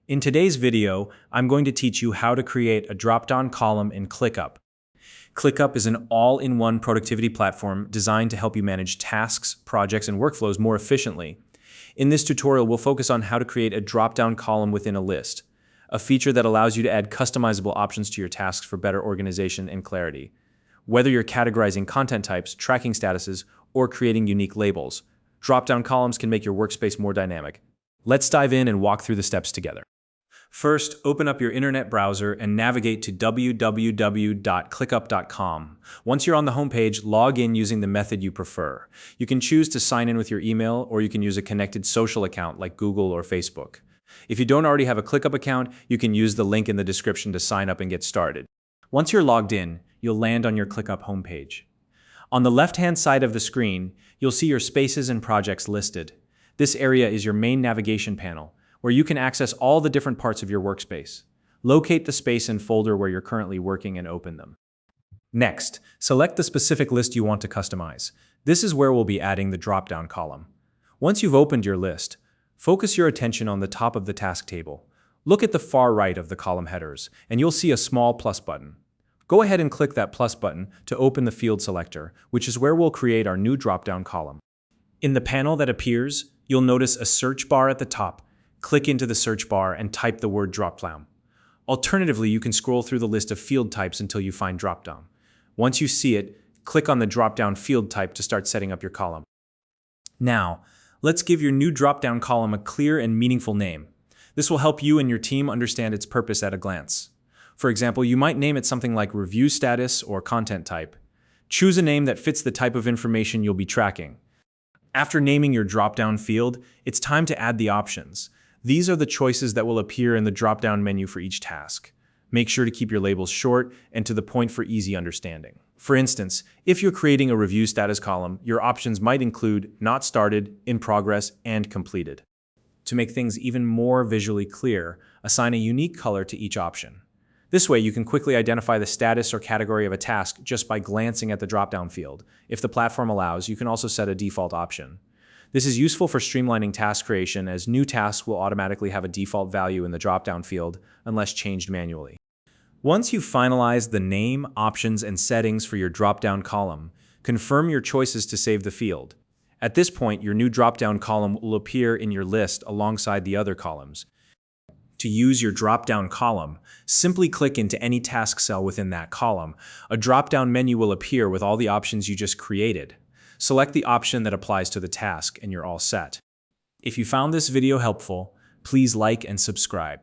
In today's video, I'm going to teach you how to create a drop-down column in ClickUp. ClickUp is an all-in-one productivity platform designed to help you manage tasks, projects, and workflows more efficiently. In this tutorial, we'll focus on how to create a drop-down column within a list, a feature that allows you to add customizable options to your tasks for better organization and clarity. Whether you're categorizing content types, tracking statuses, or creating unique labels, drop-down columns can make your workspace more dynamic. Let's dive in and walk through the steps together. First, open up your internet browser and navigate to www.clickup.com. Once you're on the homepage, log in using the method you prefer. You can choose to sign in with your email, or you can use a connected social account like Google or Facebook. If you don't already have a ClickUp account, you can use the link in the description to sign up and get started. Once you're logged in, you'll land on your ClickUp homepage. On the left-hand side of the screen, you'll see your spaces and projects listed. This area is your main navigation panel, where you can access all the different parts of your workspace. Locate the space and folder where you're currently working and open them. Next, select the specific list you want to customize. This is where we'll be adding the drop-down column. Once you've opened your list, focus your attention on the top of the task table. Look at the far right of the column headers, and you'll see a small plus button. Go ahead and click that plus button to open the field selector, which is where we'll create our new drop-down column. In the panel that appears, you'll notice a search bar at the top. Click into the search bar and type the word dropdown. Alternatively, you can scroll through the list of field types until you find dropdown. Once you see it, click on the dropdown field type to start setting up your column. Now, let's give your new dropdown column a clear and meaningful name. This will help you and your team understand its purpose at a glance. For example, you might name it something like review status or content type. Choose a name that fits the type of information you'll be tracking. After naming your dropdown field, it's time to add the options. These are the choices that will appear in the drop-down menu for each task. Make sure to keep your labels short and to the point for easy understanding. For instance, if you're creating a review status column, your options might include not started, in progress, and completed. To make things even more visually clear, assign a unique color to each option. This way, you can quickly identify the status or category of a task just by glancing at the drop-down field. If the platform allows, you can also set a default option. This is useful for streamlining task creation, as new tasks will automatically have a default value in the drop-down field unless changed manually. Once you've finalized the name, options, and settings for your drop-down column, confirm your choices to save the field. At this point, your new drop-down column will appear in your list alongside the other columns. To use your drop-down column, simply click into any task cell within that column. A drop-down menu will appear with all the options you just created. Select the option that applies to the task and you're all set. If you found this video helpful, please like and subscribe.